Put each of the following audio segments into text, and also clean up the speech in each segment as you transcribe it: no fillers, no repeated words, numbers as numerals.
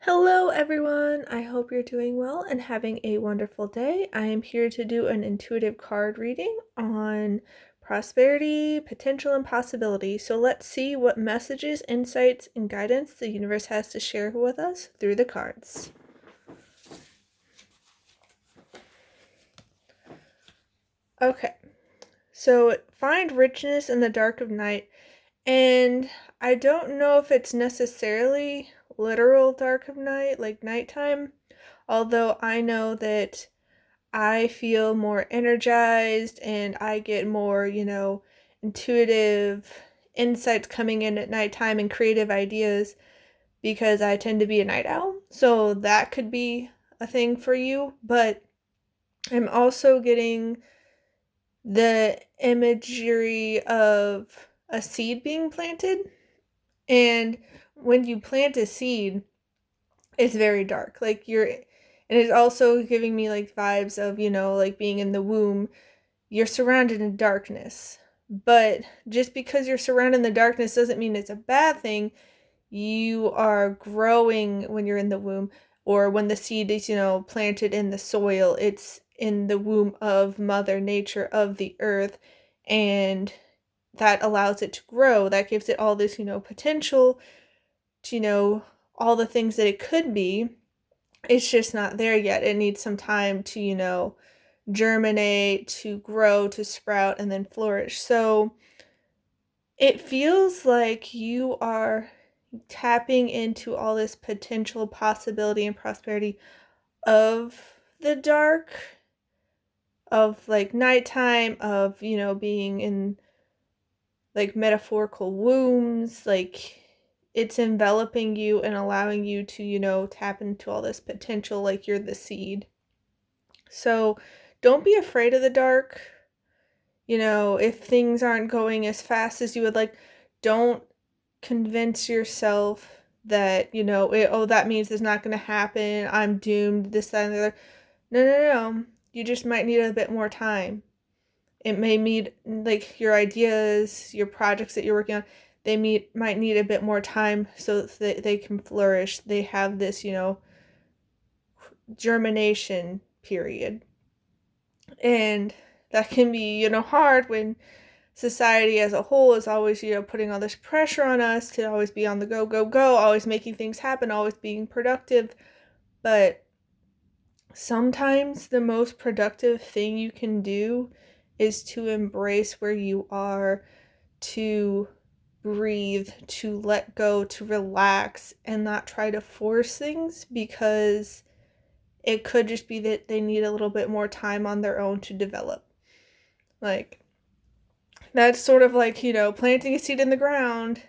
Hello, everyone. I hope you're doing well and having a wonderful day. I am here to do an intuitive card reading on prosperity, potential, and possibility. So let's see what messages, insights, and guidance the universe has to share with us through the cards. Okay, so find richness in the dark of night. And I don't know if it's necessarily literal dark of night, like nighttime, although I know that I feel more energized and I get more, intuitive insights coming in at nighttime and creative ideas because I tend to be a night owl. So that could be a thing for you, but I'm also getting the imagery of a seed being planted. And when you plant a seed, it's very dark. And it's also giving me like vibes of, like being in the womb. You're surrounded in darkness. But just because you're surrounded in the darkness doesn't mean it's a bad thing. You are growing when you're in the womb, or when the seed is, planted in the soil. It's in the womb of Mother Nature, of the earth, and that allows it to grow. That gives it all this, potential to, all the things that it could be. It's just not there yet. It needs some time to, germinate, to grow, to sprout, and then flourish. So it feels like you are tapping into all this potential possibility and prosperity of the dark, of like nighttime, of, being in like metaphorical wombs. Like it's enveloping you and allowing you to, tap into all this potential like you're the seed. So don't be afraid of the dark. If things aren't going as fast as you would like, don't convince yourself that, that means it's not going to happen. I'm doomed, this, that, and the other. No. You just might need a bit more time. It may need, like, your ideas, your projects that you're working on, might need a bit more time so that they can flourish. They have this, germination period. And that can be, hard when society as a whole is always, putting all this pressure on us to always be on the go, always making things happen, always being productive. But sometimes the most productive thing you can do is to embrace where you are, to breathe, to let go, to relax, and not try to force things, because it could just be that they need a little bit more time on their own to develop. Like, that's sort of like, planting a seed in the ground,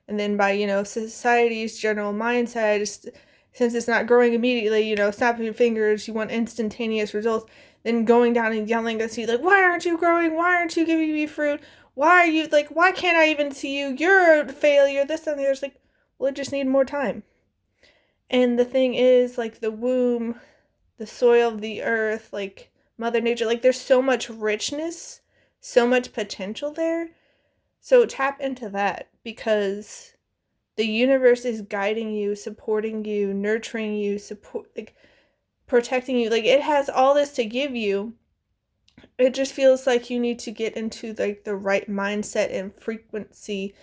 and then by, society's general mindset, since it's not growing immediately, snapping your fingers, you want instantaneous results, then going down and yelling at the seed, like, why aren't you growing? Why aren't you giving me fruit? Why are you, like, why can't I even see you? You're a failure, this and the other. It's like, well, it just need more time. And the thing is, like, the womb, the soil, the earth, like, Mother Nature, like, there's so much richness, so much potential there. So tap into that, because the universe is guiding you, supporting you, nurturing you, protecting you. Like, it has all this to give you. It just feels like you need to get into like the right mindset and frequency,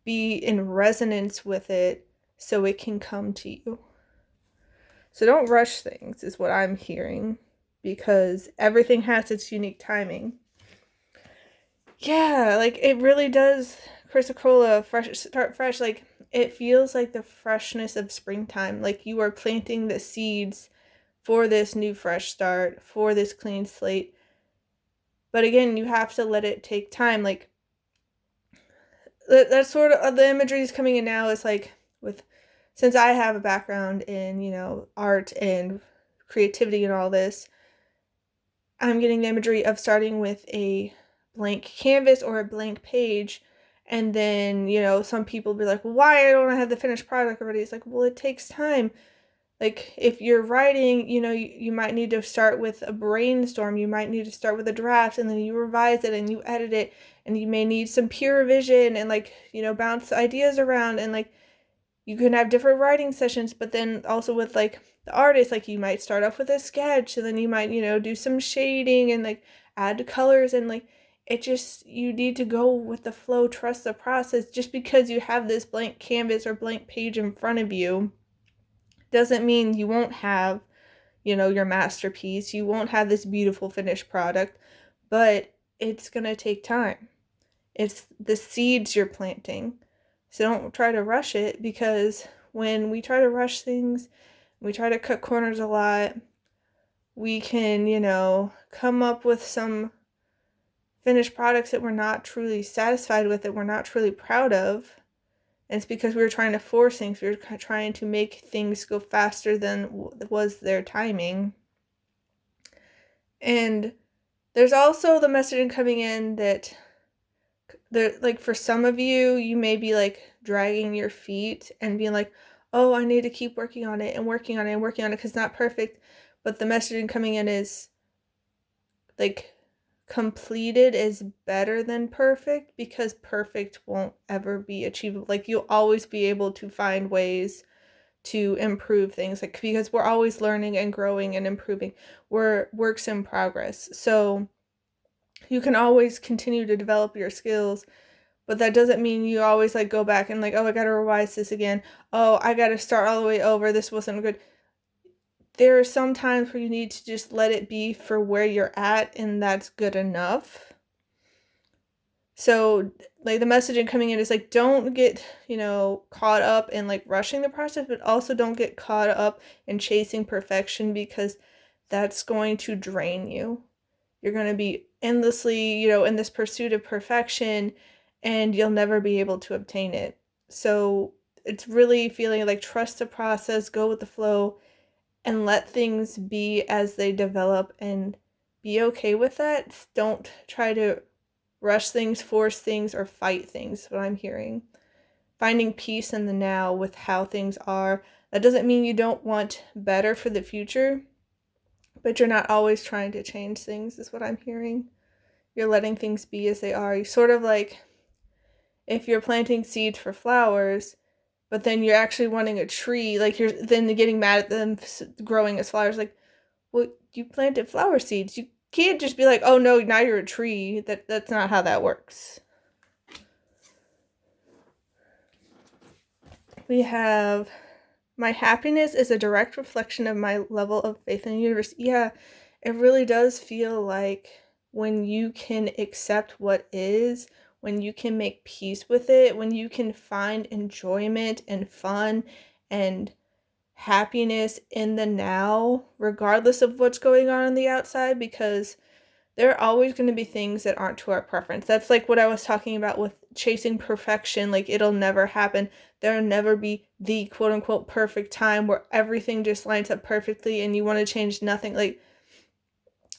be in resonance with it so it can come to you. So don't rush things is what I'm hearing, because everything has its unique timing. Yeah, like it really does. Chrysocolla, fresh, start fresh. Like it feels like the freshness of springtime. Like you are planting the seeds for this new fresh start, for this clean slate. But again, you have to let it take time. Like that's sort of the imagery is coming in now. Is like since I have a background in, art and creativity and all this, I'm getting the imagery of starting with a blank canvas or a blank page, and then, some people be like, well, why don't I have the finished product already? It's like, well, it takes time. Like, if you're writing, you might need to start with a brainstorm, you might need to start with a draft, and then you revise it and you edit it, and you may need some peer revision and, like, bounce ideas around, and, like, You can have different writing sessions, but then also with like the artist, like you might start off with a sketch, and then you might, do some shading and like add colors, and like it just, you need to go with the flow, trust the process. Just because you have this blank canvas or blank page in front of you doesn't mean you won't have, your masterpiece. You won't have this beautiful finished product, but it's going to take time. It's the seeds you're planting. So don't try to rush it, because when we try to rush things, we try to cut corners a lot, we can, come up with some finished products that we're not truly satisfied with, that we're not truly proud of. And it's because we were trying to force things. We were trying to make things go faster than was their timing. And there's also the messaging coming in that like for some of you, you may be like dragging your feet and being like, oh, I need to keep working on it and working on it and working on it because it's not perfect. But the messaging coming in is like, completed is better than perfect, because perfect won't ever be achievable. Like, you'll always be able to find ways to improve things, like, because we're always learning and growing and improving. We're works in progress. So you can always continue to develop your skills, but that doesn't mean you always like go back and like, oh, I gotta revise this again. Oh, I gotta start all the way over. This wasn't good. There are some times where you need to just let it be for where you're at, and that's good enough. So, like, the messaging coming in is like, don't get, caught up in like rushing the process, but also don't get caught up in chasing perfection, because that's going to drain you. You're going to be endlessly, in this pursuit of perfection, and you'll never be able to obtain it. So it's really feeling like trust the process, go with the flow, and let things be as they develop, and be okay with that. Don't try to rush things, force things, or fight things, what I'm hearing. Finding peace in the now with how things are. That doesn't mean you don't want better for the future, but you're not always trying to change things, is what I'm hearing. You're letting things be as they are. You sort of like, if you're planting seeds for flowers, but then you're actually wanting a tree, like you're then getting mad at them growing as flowers. Like, well, you planted flower seeds. You can't just be like, oh no, now you're a tree. That's not how that works. We have, my happiness is a direct reflection of my level of faith in the universe. Yeah, it really does feel like when you can accept what is, when you can make peace with it, when you can find enjoyment and fun and happiness in the now, regardless of what's going on the outside, because there are always going to be things that aren't to our preference. That's like what I was talking about with chasing perfection. Like, it'll never happen. There'll never be the quote unquote perfect time where everything just lines up perfectly and you want to change nothing. Like,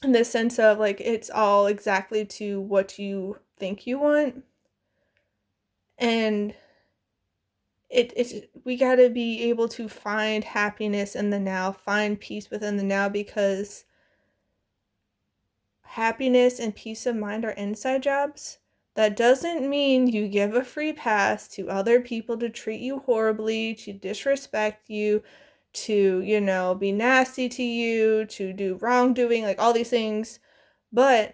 in the sense of like, it's all exactly to what you think you want. And we got to be able to find happiness in the now, find peace within the now, because happiness and peace of mind are inside jobs. That doesn't mean you give a free pass to other people to treat you horribly, to disrespect you, to, be nasty to you, to do wrongdoing, like all these things. But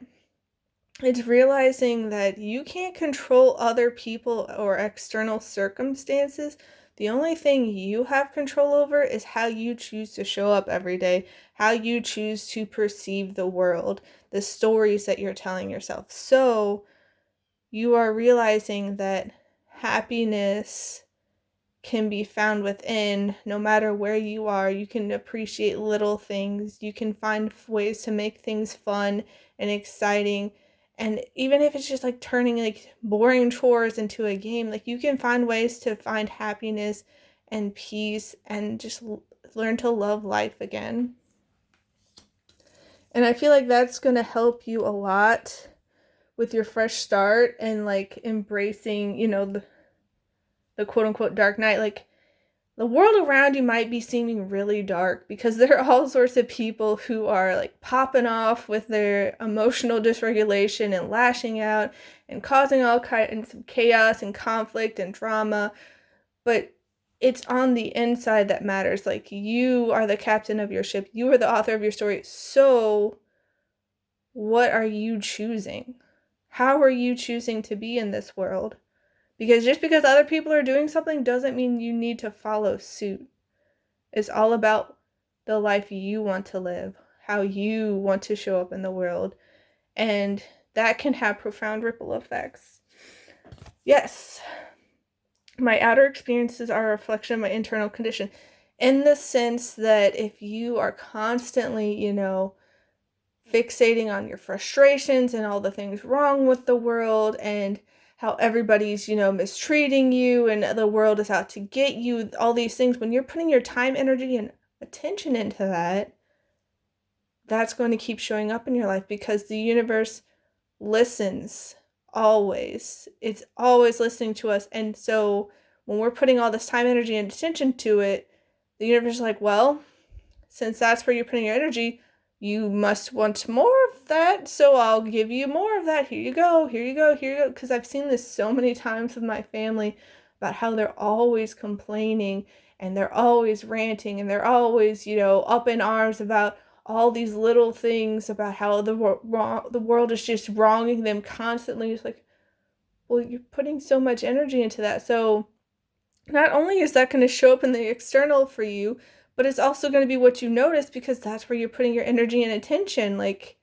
it's realizing that you can't control other people or external circumstances. The only thing you have control over is how you choose to show up every day, how you choose to perceive the world, the stories that you're telling yourself. So you are realizing that happiness can be found within. No matter where you are, you can appreciate little things. You can find ways to make things fun and exciting. And even if it's just like turning like boring chores into a game, like you can find ways to find happiness and peace and just learn to love life again. And I feel like that's going to help you a lot with your fresh start and like embracing, the quote unquote dark night. Like, the world around you might be seeming really dark because there are all sorts of people who are like popping off with their emotional dysregulation and lashing out and causing all kinds of chaos and conflict and drama. But it's on the inside that matters. Like, you are the captain of your ship. You are the author of your story. So what are you choosing? How are you choosing to be in this world? Because just because other people are doing something doesn't mean you need to follow suit. It's all about the life you want to live, how you want to show up in the world. And that can have profound ripple effects. Yes, my outer experiences are a reflection of my internal condition, in the sense that if you are constantly, fixating on your frustrations and all the things wrong with the world and how everybody's, mistreating you and the world is out to get you, all these things, when you're putting your time, energy, and attention into that, that's going to keep showing up in your life, because the universe listens always. It's always listening to us. And so when we're putting all this time, energy, and attention to it, the universe is like, well, since that's where you're putting your energy, you must want more of that, so I'll give you more of that. Here you go, here you go, here you go. Because I've seen this so many times with my family about how they're always complaining and they're always ranting and they're always, up in arms about all these little things, about how the world is just wronging them constantly. It's like, well, you're putting so much energy into that. So not only is that going to show up in the external for you, but it's also going to be what you notice, because that's where you're putting your energy and attention. Like,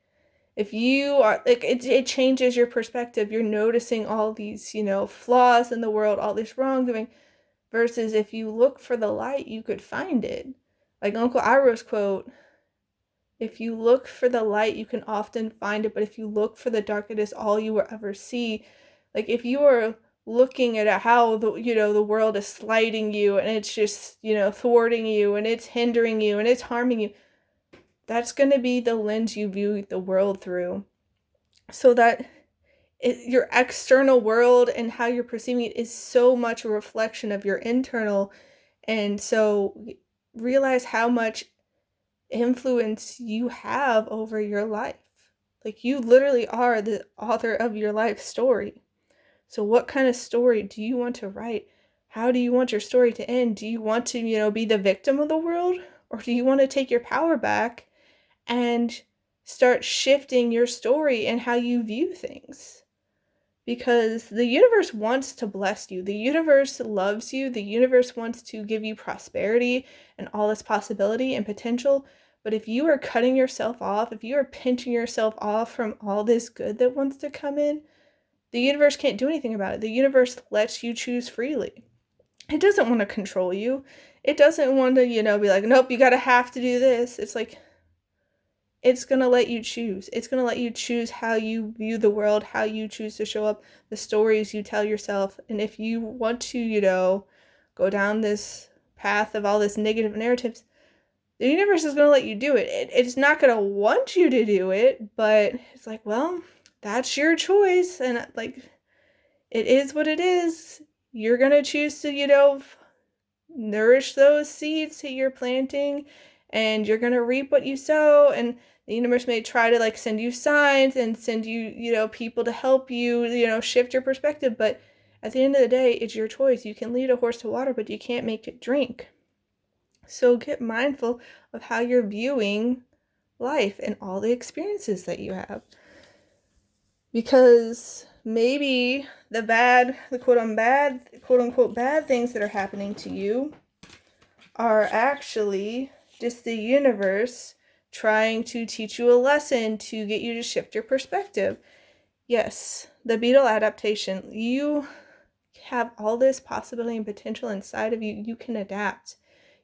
if you are, like, it changes your perspective. You're noticing all these, flaws in the world, all this wrongdoing, versus if you look for the light, you could find it. Like Uncle Iroh's quote, if you look for the light, you can often find it, but if you look for the dark, it is all you will ever see. Like, if you are looking at how the world is slighting you and it's just, thwarting you and it's hindering you and it's harming you, that's going to be the lens you view the world through. So that your external world and how you're perceiving it is so much a reflection of your internal. And so realize how much influence you have over your life. Like, you literally are the author of your life story. So what kind of story do you want to write? How do you want your story to end? Do you want to, be the victim of the world? Or do you want to take your power back and start shifting your story and how you view things? Because the universe wants to bless you. The universe loves you. The universe wants to give you prosperity and all this possibility and potential. But if you are cutting yourself off, if you are pinching yourself off from all this good that wants to come in, the universe can't do anything about it. The universe lets you choose freely. It doesn't want to control you. It doesn't want to, be like, nope, you gotta have to do this. It's like, it's going to let you choose. It's going to let you choose how you view the world, how you choose to show up, the stories you tell yourself. And if you want to, go down this path of all this negative narratives, the universe is going to let you do it. It's not going to want you to do it, but it's like, well, that's your choice. And like, it is what it is. You're going to choose to, nourish those seeds that you're planting, and you're going to reap what you sow. And the universe may try to like send you signs and send you, people to help you, shift your perspective. But at the end of the day, it's your choice. You can lead a horse to water, but you can't make it drink. So get mindful of how you're viewing life and all the experiences that you have. Because maybe the quote unquote bad things that are happening to you are actually just the universe trying to teach you a lesson to get you to shift your perspective. Yes, the beetle adaptation. You have all this possibility and potential inside of you. You can adapt.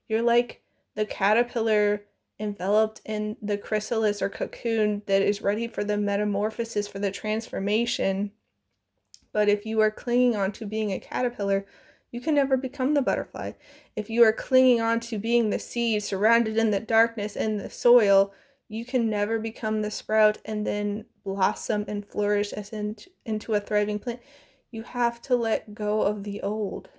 You're like the caterpillar enveloped in the chrysalis or cocoon that is ready for the metamorphosis, for the transformation. But if you are clinging on to being a caterpillar, you can never become the butterfly. If you are clinging on to being the seed surrounded in the darkness in the soil, you can never become the sprout and then blossom and flourish as into a thriving plant. You have to let go of the old.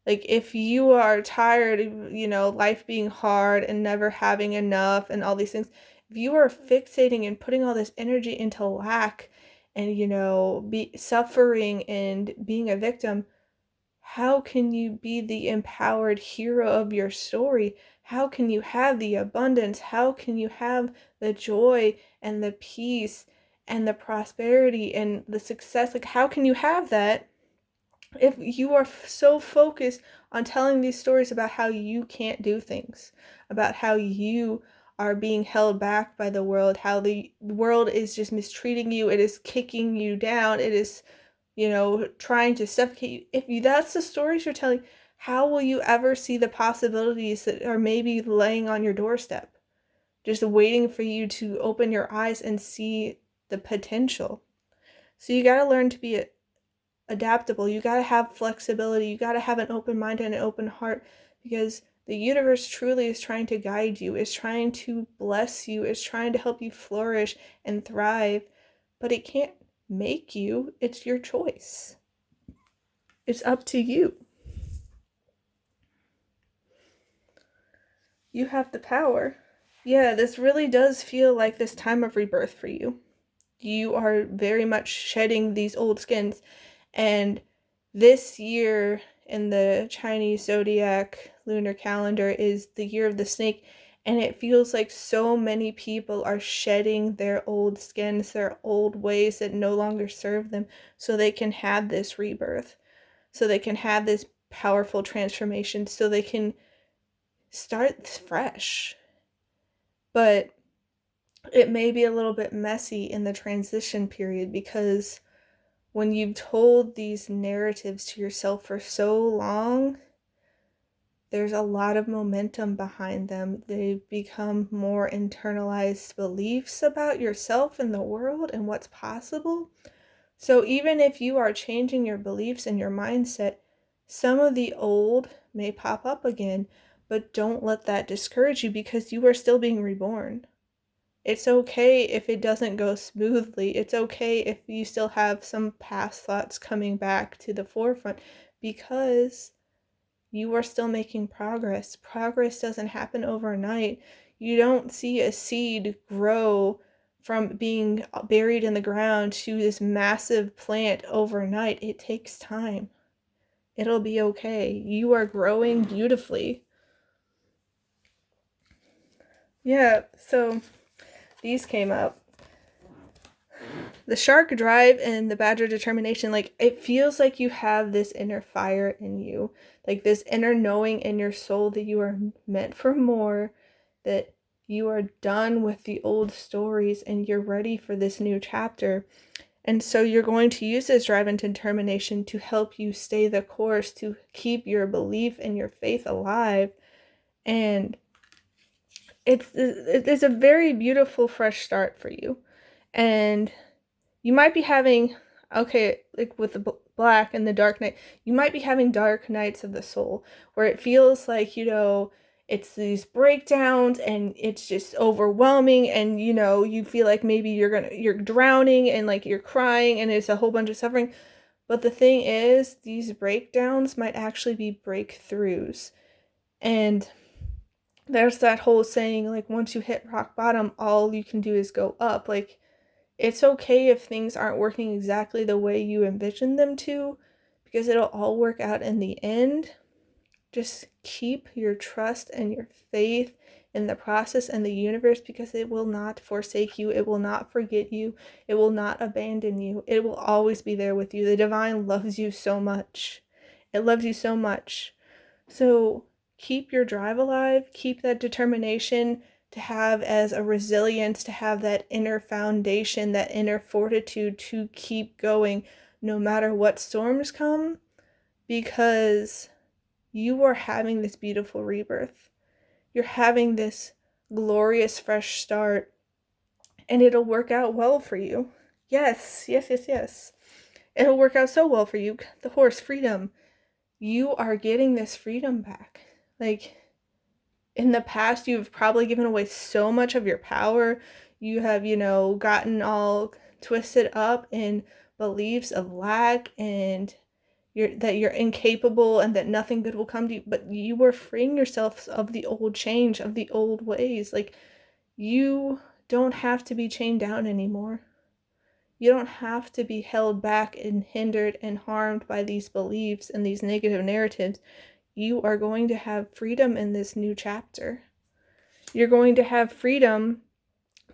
Like, if you are tired of, life being hard and never having enough and all these things, if you are fixating and putting all this energy into lack and, be suffering and being a victim, How can you be the empowered hero of your story? How can you have the abundance? How can you have the joy and the peace and the prosperity and the success? Like, how can you have that if you are so focused on telling these stories about how you can't do things, about how you are being held back by the world, how the world is just mistreating you, it is kicking you down, it is, trying to suffocate you. If that's the stories you're telling, how will you ever see the possibilities that are maybe laying on your doorstep, just waiting for you to open your eyes and see the potential? So you got to learn to be adaptable. You got to have flexibility. You got to have an open mind and an open heart, because the universe truly is trying to guide you, is trying to bless you, is trying to help you flourish and thrive, but it can't make you. It's your choice. It's up to you. You have the power. Yeah, this really does feel like this time of rebirth for you. You are very much shedding these old skins. And this year in the Chinese zodiac lunar calendar is the year of the snake. And it feels like so many people are shedding their old skins, their old ways that no longer serve them, so they can have this rebirth, so they can have this powerful transformation, so they can start fresh. But it may be a little bit messy in the transition period, because when you've told these narratives to yourself for so long, there's a lot of momentum behind them. They've become more internalized beliefs about yourself and the world and what's possible. So even if you are changing your beliefs and your mindset, some of the old may pop up again, but don't let that discourage you, because you are still being reborn. It's okay if it doesn't go smoothly. It's okay if you still have some past thoughts coming back to the forefront, because you are still making progress. Progress doesn't happen overnight. You don't see a seed grow from being buried in the ground to this massive plant overnight. It takes time. It'll be okay. You are growing beautifully. Yeah, so these came up. The shark drive and the badger determination, like, it feels like you have this inner fire in you, like this inner knowing in your soul that you are meant for more, that you are done with the old stories and you're ready for this new chapter. And so you're going to use this drive and determination to help you stay the course, to keep your belief and your faith alive. And it's a very beautiful fresh start for you. And you might be having, like with the black and the dark night, you might be having dark nights of the soul, where it feels like, it's these breakdowns and it's just overwhelming, and, you feel like maybe you're drowning and like you're crying and it's a whole bunch of suffering. But the thing is, these breakdowns might actually be breakthroughs. And there's that whole saying, like, once you hit rock bottom, all you can do is go up. Like, it's okay if things aren't working exactly the way you envisioned them to, because it'll all work out in the end. Just keep your trust and your faith in the process and the universe, because it will not forsake you. It will not forget you. It will not abandon you. It will always be there with you. The divine loves you so much. It loves you so much. So keep your drive alive. Keep that determination to have as a resilience, to have that inner foundation, that inner fortitude to keep going no matter what storms come, because you are having this beautiful rebirth. You're having this glorious fresh start, and it'll work out well for you. Yes, yes, yes, yes. It'll work out so well for you. The horse, freedom. You are getting this freedom back. Like, in the past, you've probably given away so much of your power. You have, gotten all twisted up in beliefs of lack and that you're incapable and that nothing good will come to you. But you were freeing yourself of the old change, of the old ways. Like, you don't have to be chained down anymore. You don't have to be held back and hindered and harmed by these beliefs and these negative narratives. You are going to have freedom in this new chapter. You're going to have freedom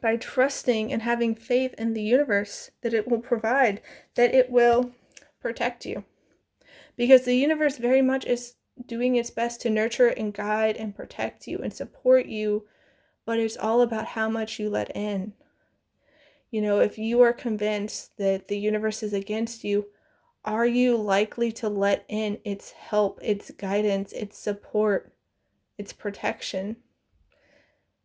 by trusting and having faith in the universe that it will provide, that it will protect you. Because the universe very much is doing its best to nurture and guide and protect you and support you, but it's all about how much you let in. You know, if you are convinced that the universe is against you, are you likely to let in its help, its guidance, its support, its protection?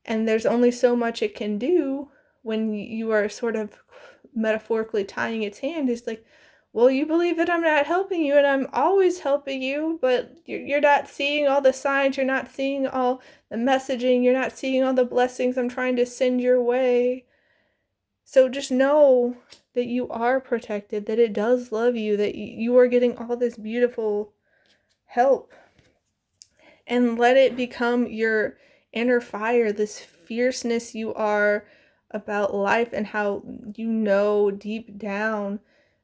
And there's only so much it can do when you are sort of metaphorically tying its hand. It's like, well, you believe that I'm not helping you and I'm always helping you, but you're not seeing all the signs, you're not seeing all the messaging, you're not seeing all the blessings I'm trying to send your way. So just know that you are protected, that it does love you, that you are getting all this beautiful help. And let it become your inner fire, this fierceness you are about life, and how you know deep down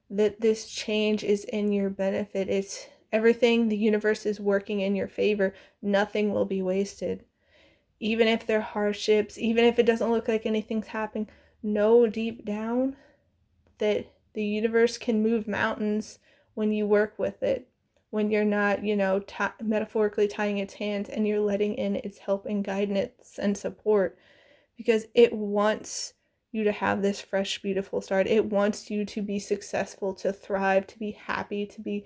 that this change is in your benefit. It's everything, the universe is working in your favor. Nothing will be wasted. Even if there are hardships, even if it doesn't look like anything's happening, know deep down that the universe can move mountains when you work with it, when you're not, metaphorically tying its hands and you're letting in its help and guidance and support, because it wants you to have this fresh, beautiful start. It wants you to be successful, to thrive, to be happy, to be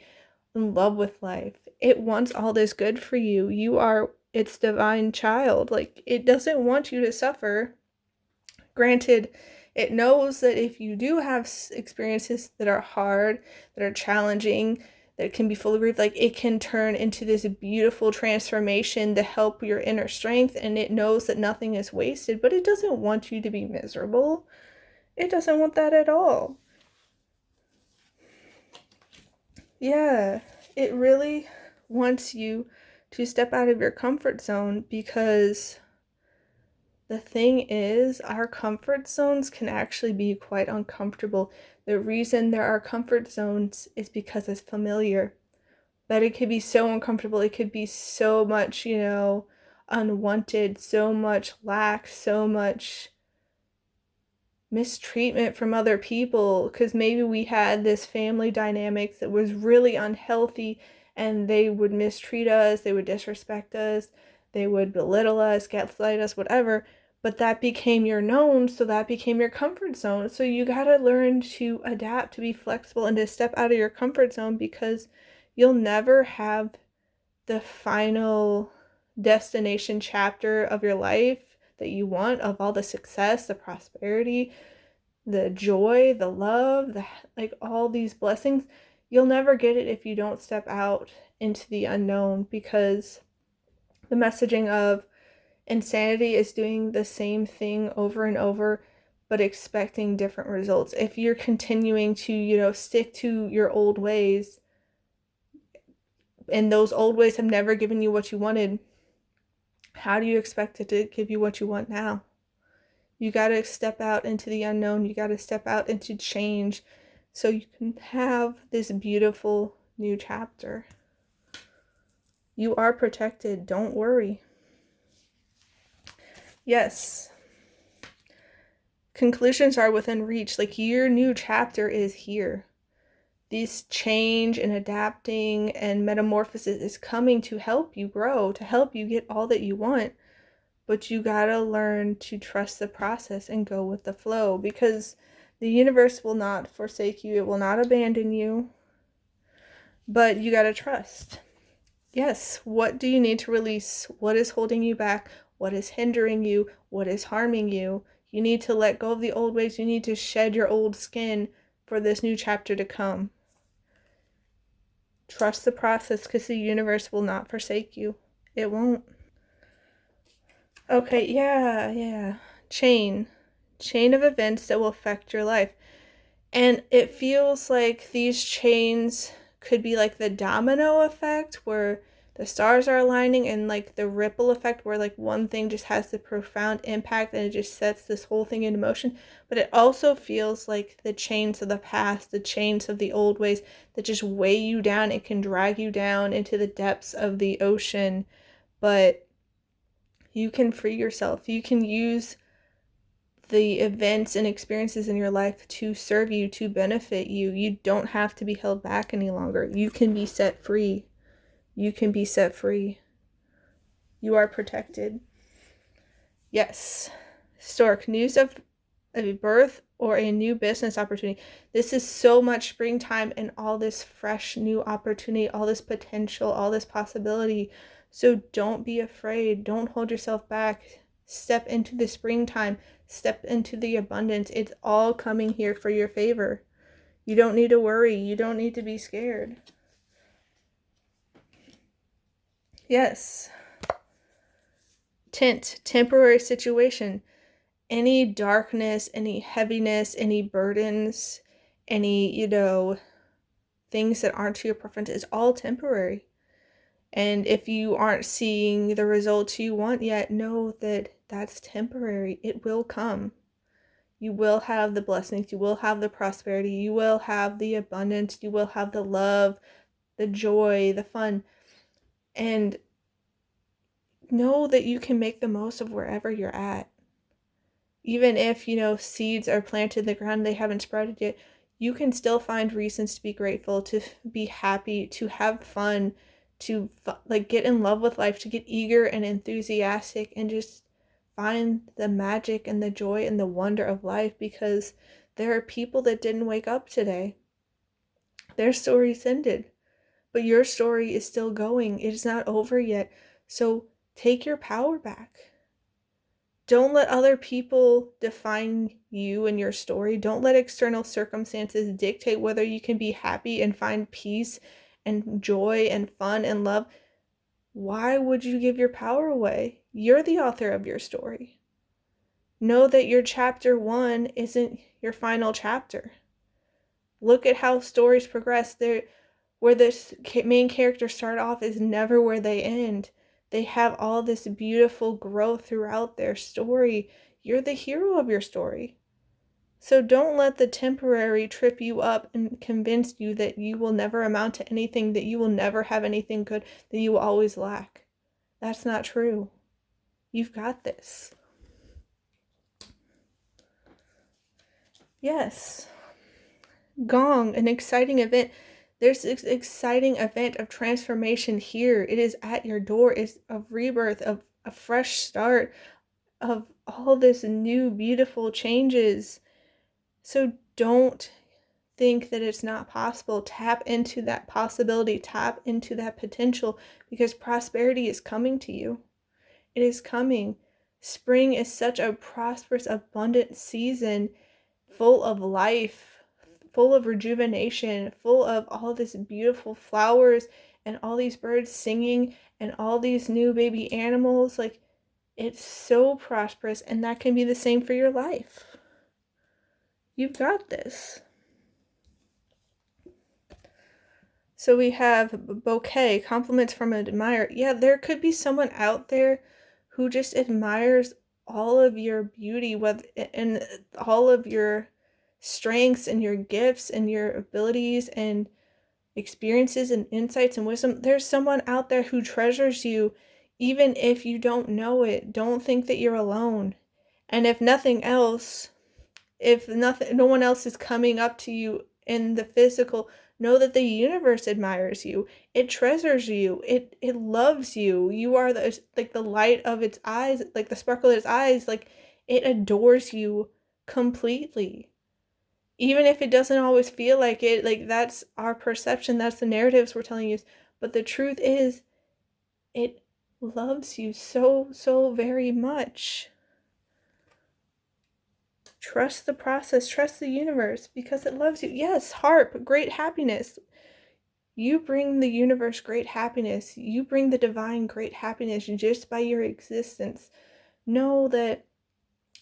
in love with life. It wants all this good for you. You are its divine child. Like, it doesn't want you to suffer. Granted, it knows that if you do have experiences that are hard, that are challenging, that can be fully grieved, like, it can turn into this beautiful transformation to help your inner strength, and it knows that nothing is wasted, but it doesn't want you to be miserable. It doesn't want that at all. Yeah, it really wants you to step out of your comfort zone, because the thing is, our comfort zones can actually be quite uncomfortable. The reason there are comfort zones is because it's familiar. But it could be so uncomfortable. It could be so much, unwanted, so much lack, so much mistreatment from other people, because maybe we had this family dynamics that was really unhealthy, and they would mistreat us, they would disrespect us, they would belittle us, gaslight us, whatever. But that became your known, so that became your comfort zone. So you gotta learn to adapt, to be flexible, and to step out of your comfort zone, because you'll never have the final destination chapter of your life that you want, of all the success, the prosperity, the joy, the love, all these blessings. You'll never get it if you don't step out into the unknown, because the messaging of insanity is doing the same thing over and over, but expecting different results. If you're continuing to, stick to your old ways, and those old ways have never given you what you wanted, how do you expect it to give you what you want now? You got to step out into the unknown. You got to step out into change so you can have this beautiful new chapter. You are protected. Don't worry. Yes. Conclusions are within reach. Like, your new chapter is here. This change and adapting and metamorphosis is coming to help you grow, to help you get all that you want. But you gotta learn to trust the process and go with the flow, because the universe will not forsake you. It will not abandon you. But you gotta trust. Yes, what do you need to release? What is holding you back? What is hindering you? What is harming you? You need to let go of the old ways. You need to shed your old skin for this new chapter to come. Trust the process, because the universe will not forsake you. It won't. Okay, yeah. Chain of events that will affect your life. And it feels like these chains could be like the domino effect, where the stars are aligning, and like the ripple effect where like one thing just has the profound impact and it just sets this whole thing into motion. But it also feels like the chains of the past, the chains of the old ways that just weigh you down. It can drag you down into the depths of the ocean, but you can free yourself. You can use the events and experiences in your life to serve you, to benefit you. You don't have to be held back any longer. You can be set free. You can be set free. You are protected. Yes. Stork, news of a birth or a new business opportunity. This is so much springtime and all this fresh new opportunity, all this potential, all this possibility. So don't be afraid. Don't hold yourself back. Step into the springtime. Step into the abundance. It's all coming here for your favor. You don't need to worry. You don't need to be scared. Yes. Tint, temporary situation. Any darkness, any heaviness, any burdens, any, things that aren't to your preference is all temporary. And if you aren't seeing the results you want yet, know that that's temporary. It will come. You will have the blessings. You will have the prosperity. You will have the abundance. You will have the love, the joy, the fun. And know that you can make the most of wherever you're at. Even if, seeds are planted in the ground, they haven't sprouted yet, you can still find reasons to be grateful, to be happy, to have fun, to get in love with life, to get eager and enthusiastic, and just find the magic and the joy and the wonder of life, because there are people that didn't wake up today. Their story's ended, but your story is still going. It is not over yet. So take your power back. Don't let other people define you and your story. Don't let external circumstances dictate whether you can be happy and find peace and joy and fun and love. Why would you give your power away? You're the author of your story. Know that your chapter 1 isn't your final chapter. Look at how stories progress. Where the main characters start off is never where they end. They have all this beautiful growth throughout their story. You're the hero of your story. So don't let the temporary trip you up and convince you that you will never amount to anything, that you will never have anything good, that you will always lack. That's not true. You've got this. Yes. Gong, an exciting event. There's this exciting event of transformation here. It is at your door. It's a rebirth, of a fresh start, of all this new beautiful changes. So don't think that it's not possible. Tap into that possibility. Tap into that potential, because prosperity is coming to you. It is coming. Spring is such a prosperous, abundant season, full of life, full of rejuvenation, full of all this beautiful flowers and all these birds singing and all these new baby animals. It's so prosperous, and that can be the same for your life. You've got this. So we have bouquet, compliments from an admirer. Yeah, there could be someone out there who just admires all of your beauty, and all of your strengths and your gifts and your abilities and experiences and insights and wisdom. There's someone out there who treasures you, even if you don't know it. Don't think that you're alone. And if nothing else, no one else is coming up to you in the physical, know that the universe admires you. It treasures you. It loves you. You are the light of its eyes, like the sparkle of its eyes. It adores you completely. Even if it doesn't always feel like it, that's our perception, that's the narratives we're telling you. But the truth is, it loves you so, so very much. Trust the process, trust the universe, because it loves you. Yes, harp, great happiness. You bring the universe great happiness. You bring the divine great happiness just by your existence. Know that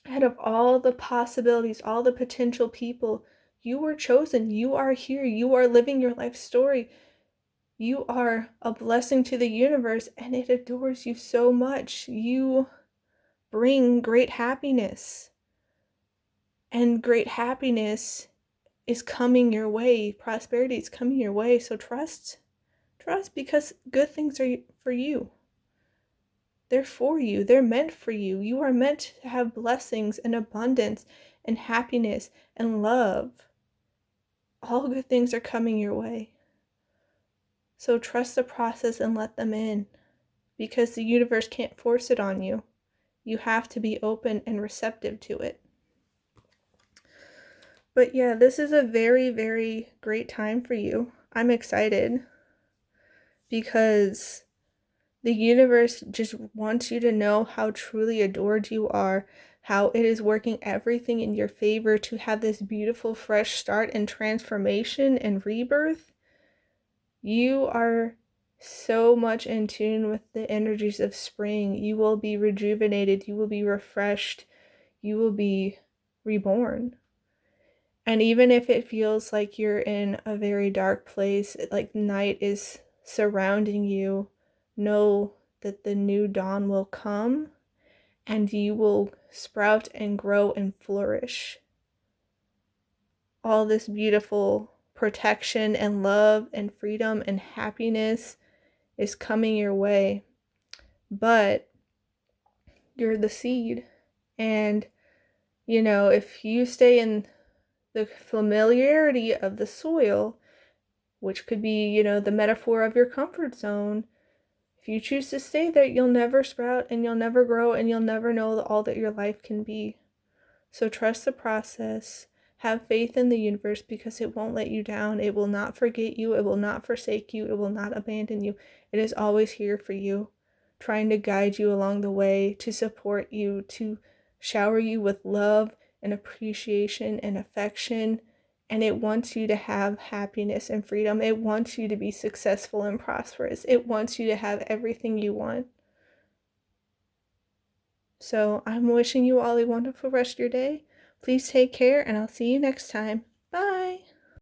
out of all the possibilities, all the potential people, you were chosen. You are here. You are living your life story. You are a blessing to the universe, and it adores you so much. You bring great happiness, and great happiness is coming your way. Prosperity is coming your way. So trust, because good things are for you. They're for you. They're meant for you. You are meant to have blessings and abundance and happiness and love. All good things are coming your way. So trust the process and let them in, because the universe can't force it on you. You have to be open and receptive to it. But yeah, this is a very, very great time for you. I'm excited because the universe just wants you to know how truly adored you are, how it is working everything in your favor to have this beautiful fresh start and transformation and rebirth. You are so much in tune with the energies of spring. You will be rejuvenated. You will be refreshed. You will be reborn. And even if it feels like you're in a very dark place, like night is surrounding you, know that the new dawn will come and you will sprout and grow and flourish. All this beautiful protection and love and freedom and happiness is coming your way. But you're the seed. And, if you stay in the familiarity of the soil, which could be, the metaphor of your comfort zone. If you choose to stay there, you'll never sprout and you'll never grow and you'll never know all that your life can be. So trust the process. Have faith in the universe, because it won't let you down. It will not forget you. It will not forsake you. It will not abandon you. It is always here for you, trying to guide you along the way, to support you, to shower you with love and appreciation and affection. And it wants you to have happiness and freedom. It wants you to be successful and prosperous. It wants you to have everything you want. So I'm wishing you all a wonderful rest of your day. Please take care, and I'll see you next time.